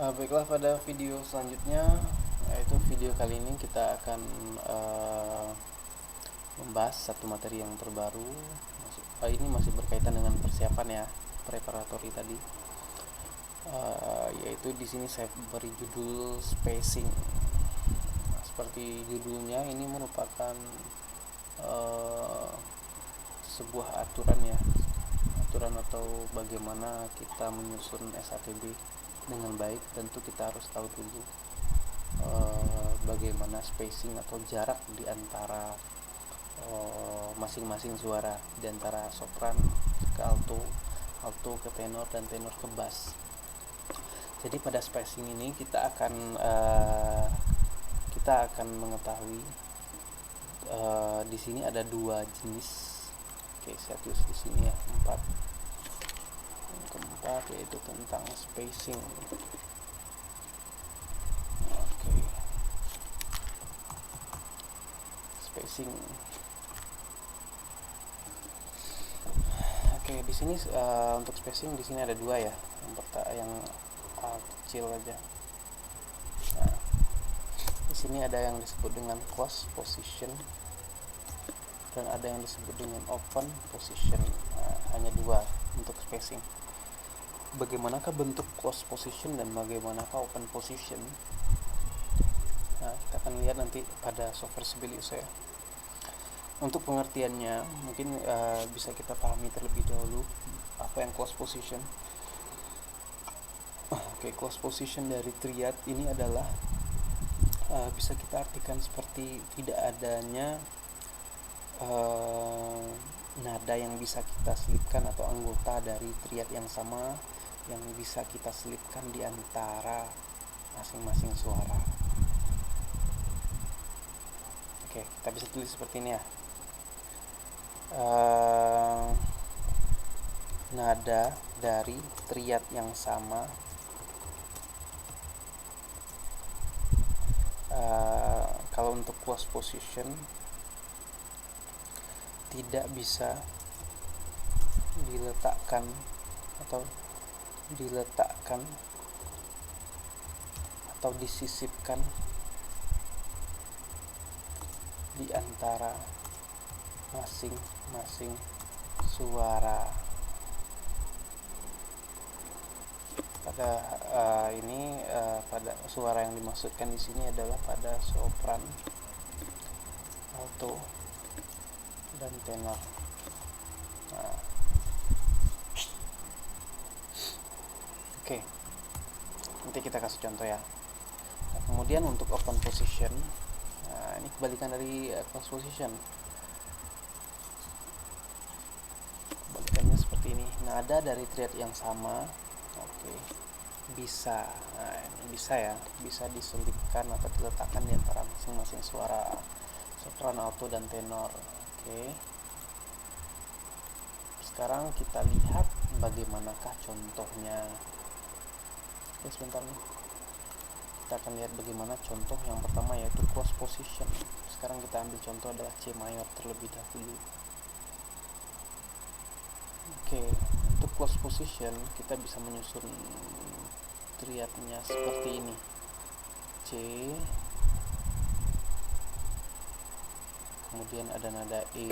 Baiklah, pada video selanjutnya, yaitu video kali ini kita akan membahas satu materi yang terbaru. Ini masih berkaitan dengan persiapan ya, preparatory tadi. Yaitu di sini saya beri judul spacing. Nah, seperti judulnya, ini merupakan sebuah aturan ya, aturan atau bagaimana kita menyusun SATB dengan baik. Tentu kita harus tahu dulu bagaimana spacing atau jarak di antara masing-masing suara, di antara sopran ke alto, alto ke tenor, dan tenor ke bass. Jadi pada spacing ini kita akan mengetahui di sini ada dua jenis. Oke, saya tulis di sini ya, 4. Yang keempat yaitu tentang spacing. Oke. Spacing. Oke, di sini untuk spacing di sini ada dua ya. Yang kecil aja. Nah, di sini ada yang disebut dengan close position dan ada yang disebut dengan open position. Nah, hanya dua untuk spacing. Bagaimanakah bentuk close position dan bagaimanakah open position? Nah, kita akan lihat nanti pada software Sibelius ya. Untuk pengertiannya mungkin bisa kita pahami terlebih dahulu apa yang close position. Oke, close position dari triad ini adalah bisa kita artikan seperti tidak adanya nada yang bisa kita selipkan atau anggota dari triad yang sama yang bisa kita selipkan di antara masing-masing suara. Oke, kita bisa tulis seperti ini ya. Nada dari triad yang sama kalau untuk close position tidak bisa diletakkan atau disisipkan di antara masing-masing suara. Pada pada suara yang dimaksudkan di sini adalah pada sopran, alto, dan tenor. Nah, oke, nanti kita kasih contoh ya. Nah, kemudian untuk open position, nah ini kebalikan dari close position. Kebalikannya seperti ini. Nada dari triad yang sama, oke, bisa, nah ini bisa ya, bisa diselipkan atau diletakkan di antara masing-masing suara sopran, alto, dan tenor. Oke. Sekarang kita lihat bagaimanakah contohnya. Oke, sebentar nih. Kita akan lihat bagaimana contoh yang pertama, yaitu close position. Sekarang kita ambil contoh adalah C mayor terlebih dahulu. Oke, untuk close position kita bisa menyusun triadnya seperti ini. C, kemudian ada nada E,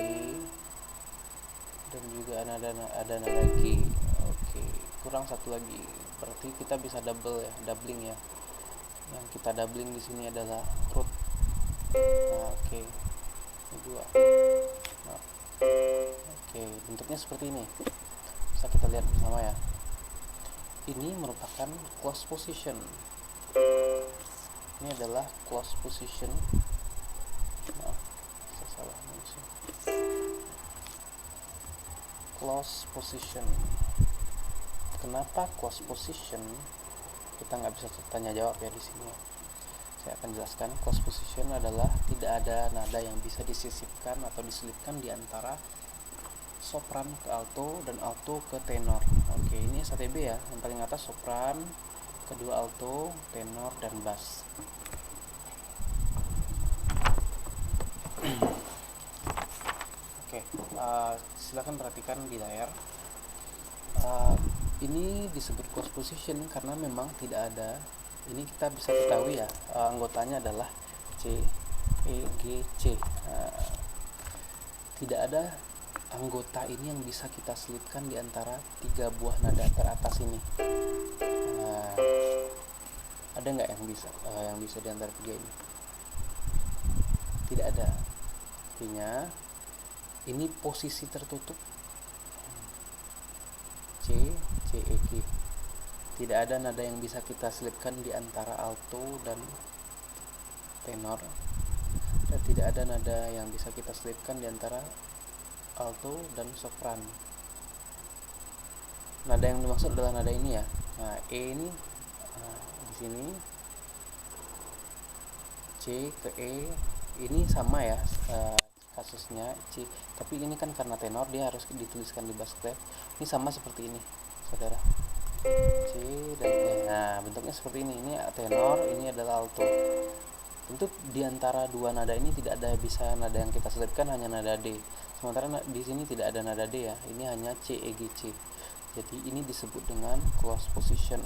dan juga ada nada G. Oke, kurang satu lagi. Berarti kita bisa doubling ya. Yang kita doubling di sini adalah root. Nah, oke. Ini 2. Nah, oke, bentuknya seperti ini. Bisa kita lihat bersama ya. Ini merupakan close position. Ini adalah close position. Maaf, saya salah maksud. Close position. Kenapa close position? Kita nggak bisa tanya jawab ya di sini. Saya akan jelaskan. Close position adalah tidak ada nada yang bisa disisipkan atau diselipkan di antara sopran ke alto dan alto ke tenor. Oke, ini SATB ya. Yang paling atas sopran, kedua alto, tenor, dan bass. Oke, silakan perhatikan di layar. Ini disebut close position karena memang tidak ada ini kita bisa ketahui ya, anggotanya adalah C, E, G, C. Tidak ada anggota ini yang bisa kita selipkan di antara 3 buah nada teratas ini. Ada nggak yang bisa di antara 3 ini? Tidak ada. Artinya ini posisi tertutup C, C, E, G. Tidak ada nada yang bisa kita selipkan di antara alto dan tenor, dan tidak ada nada yang bisa kita selipkan di antara alto dan sopran. Nada yang dimaksud adalah nada ini ya. Nah, E ini di sini, C ke E ini sama ya kasusnya C, tapi ini kan karena tenor dia harus dituliskan di bass clef. Ini sama seperti ini, saudara. C dan E. Nah, bentuknya seperti ini. Ini tenor, ini adalah alto. Tentu di antara 2 nada ini tidak ada bisa nada yang kita selipkan, hanya nada D. Sementara di sini tidak ada nada D ya. Ini hanya C, E, G, C. Jadi ini disebut dengan close position.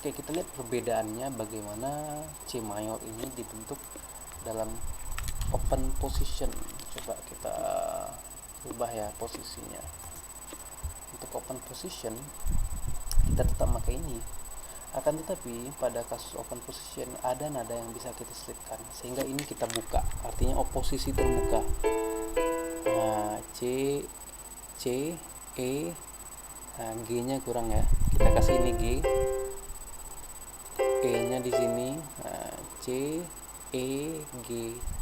Oke, kita lihat perbedaannya bagaimana C mayor ini dibentuk dalam open position. Coba kita ubah ya posisinya. Untuk open position kita tetap pakai ini. Akan tetapi pada kasus open position ada nada yang bisa kita selipkan, sehingga ini kita buka. Artinya posisi terbuka. Nah, C, C, E. Nah, G-nya kurang ya. Kita kasih ini G. E-nya di sini. Nah, C, E, G,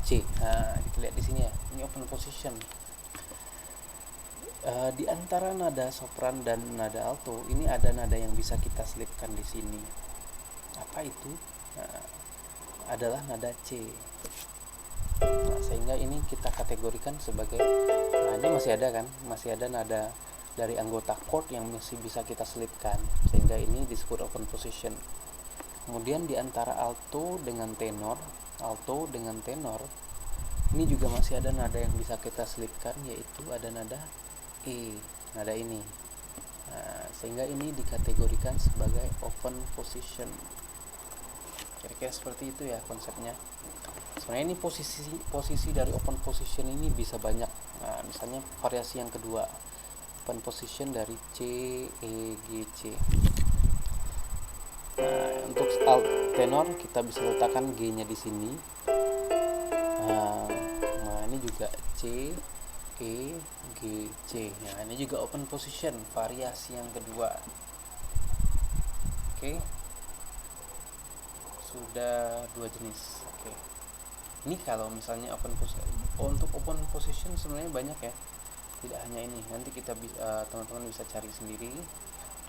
C. Nah, kita lihat di sini ya. Ini open position. Di antara nada sopran dan nada alto, ini ada nada yang bisa kita selipkan di sini. Apa itu? Nah, adalah nada C. Nah, sehingga ini kita kategorikan sebagai, nah ini masih ada kan? Masih ada nada dari anggota chord yang masih bisa kita selipkan, sehingga ini disebut open position. Kemudian di antara alto dengan tenor, ini juga masih ada nada yang bisa kita selipkan, yaitu ada nada E, nada ini. Nah, sehingga ini dikategorikan sebagai open position. Kira-kira seperti itu ya konsepnya. Sebenarnya ini posisi dari open position ini bisa banyak. Nah, misalnya variasi yang kedua, open position dari C, E, G, C. Nah, untuk alt tenor kita bisa letakkan G-nya di sini. Nah, ini juga C, E, G, C. Nah, ini juga open position, variasi yang kedua. Oke. Sudah 2 jenis. Oke. Ini kalau misalnya open position. Untuk open position sebenarnya banyak ya. Tidak hanya ini. Nanti kita teman-teman bisa cari sendiri.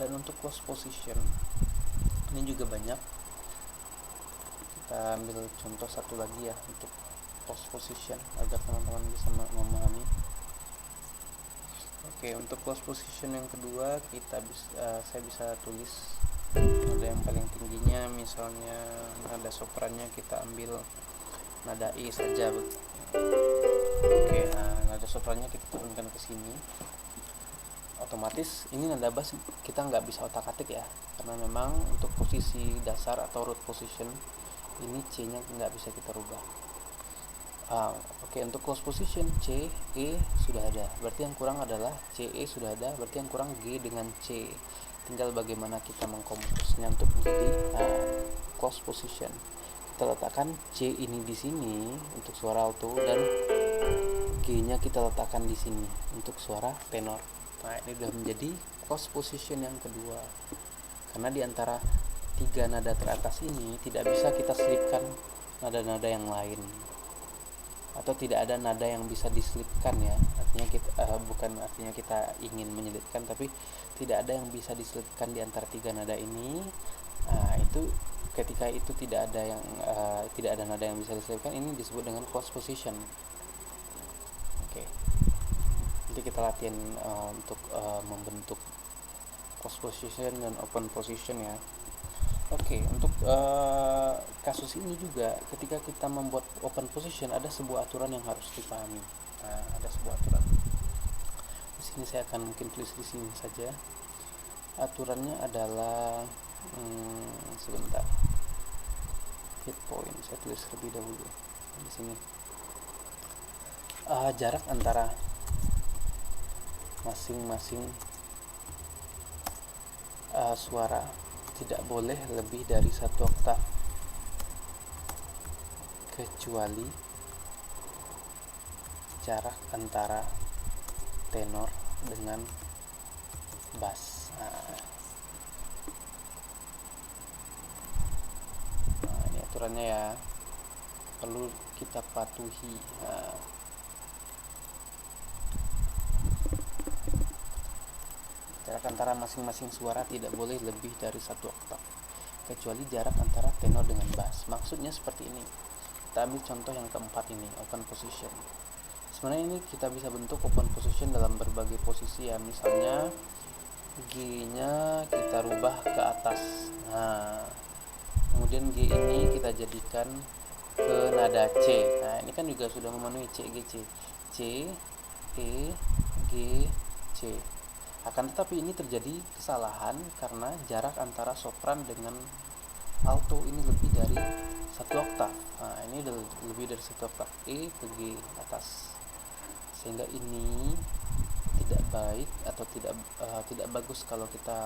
Dan untuk close position ini juga banyak. Kita ambil contoh satu lagi ya untuk close position agar teman-teman bisa memahami. Oke, untuk close position yang kedua saya bisa tulis nada yang paling tingginya, misalnya nada soprannya kita ambil nada E saja. Oke, nada soprannya kita turunkan ke sini. Otomatis ini nada bass kita nggak bisa otak-atik ya, karena memang untuk posisi dasar atau root position ini C-nya nggak bisa kita rubah. Oke, untuk close position C, E sudah ada, berarti yang kurang adalah C, E sudah ada, berarti yang kurang G dengan C. Tinggal bagaimana kita mengkomposnya untuk menjadi close position. Kita letakkan C ini di sini untuk suara alto dan G-nya kita letakkan di sini untuk suara tenor. Nah, ini sudah menjadi close position yang kedua. Karena di antara 3 nada teratas ini tidak bisa kita selipkan nada-nada yang lain. Atau tidak ada nada yang bisa diselipkan ya, artinya kita bukan artinya kita ingin menyelipkan, tapi tidak ada yang bisa diselipkan di antara 3 nada ini. Itu ketika itu tidak ada nada yang bisa diselipkan, ini disebut dengan close position. Oke. Jadi kita latihan untuk membentuk close position dan open position ya. Oke, untuk kasus ini juga ketika kita membuat open position ada sebuah aturan yang harus dipahami. Ada sebuah aturan. Di sini saya akan mungkin tulis di sini saja. Aturannya adalah sebentar. Hit point saya tulis lebih dahulu di sini. Jarak antara masing-masing suara tidak boleh lebih dari 1 oktav, kecuali jarak antara tenor dengan bass. Nah, ini aturannya ya, perlu kita patuhi. Jarak antara masing-masing suara tidak boleh lebih dari 1 oktav, kecuali jarak antara tenor dengan bass. Maksudnya seperti ini. Kita ambil contoh yang keempat ini, open position. Sebenarnya ini kita bisa bentuk open position dalam berbagai posisi ya. Misalnya G-nya kita rubah ke atas. Nah, kemudian G ini kita jadikan ke nada C. Nah, ini kan juga sudah memenuhi C, G, C. C, E, G, C. Akan tetapi ini terjadi kesalahan karena jarak antara sopran dengan alto ini lebih dari 1 oktav. Nah, ini lebih dari 1 oktav, E ke G atas, sehingga ini tidak baik atau tidak bagus kalau kita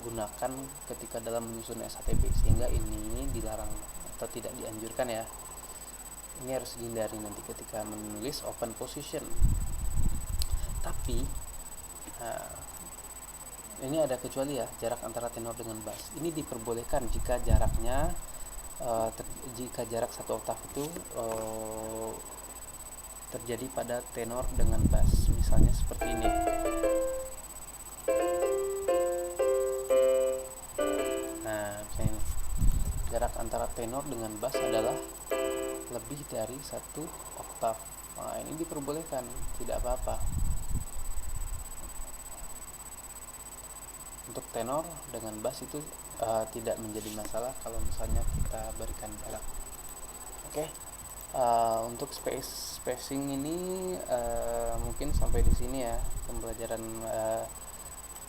gunakan ketika dalam menyusun SHTB, sehingga ini dilarang atau tidak dianjurkan ya. Ini harus dihindari nanti ketika menulis open position. Tapi ini ada kecuali ya, jarak antara tenor dengan bass. Ini diperbolehkan jika jaraknya jika jarak 1 oktav itu terjadi pada tenor dengan bass. Misalnya seperti ini. Nah, misalnya ini. Jarak antara tenor dengan bass adalah lebih dari 1 oktav. Nah, ini diperbolehkan, tidak apa-apa. Untuk tenor dengan bass itu tidak menjadi masalah kalau misalnya kita berikan jarak. Oke. Untuk spacing ini mungkin sampai di sini ya pembelajaran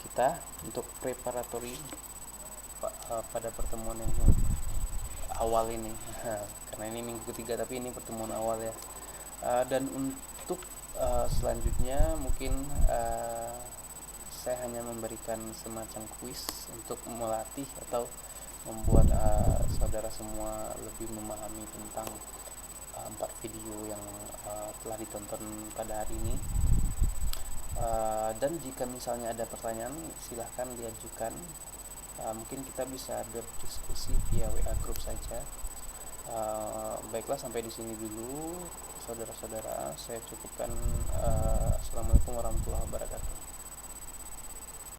kita untuk preparatory pada pertemuan yang awal ini. Karena ini minggu ketiga tapi ini pertemuan awal ya. Dan untuk selanjutnya mungkin saya hanya memberikan semacam kuis untuk melatih atau membuat saudara semua lebih memahami tentang 4 video yang telah ditonton pada hari ini. Dan jika misalnya ada pertanyaan, silahkan diajukan. Mungkin kita bisa berdiskusi via WA group saja. Baiklah, sampai di sini dulu saudara-saudara, saya cukupkan. Assalamualaikum warahmatullahi wabarakatuh.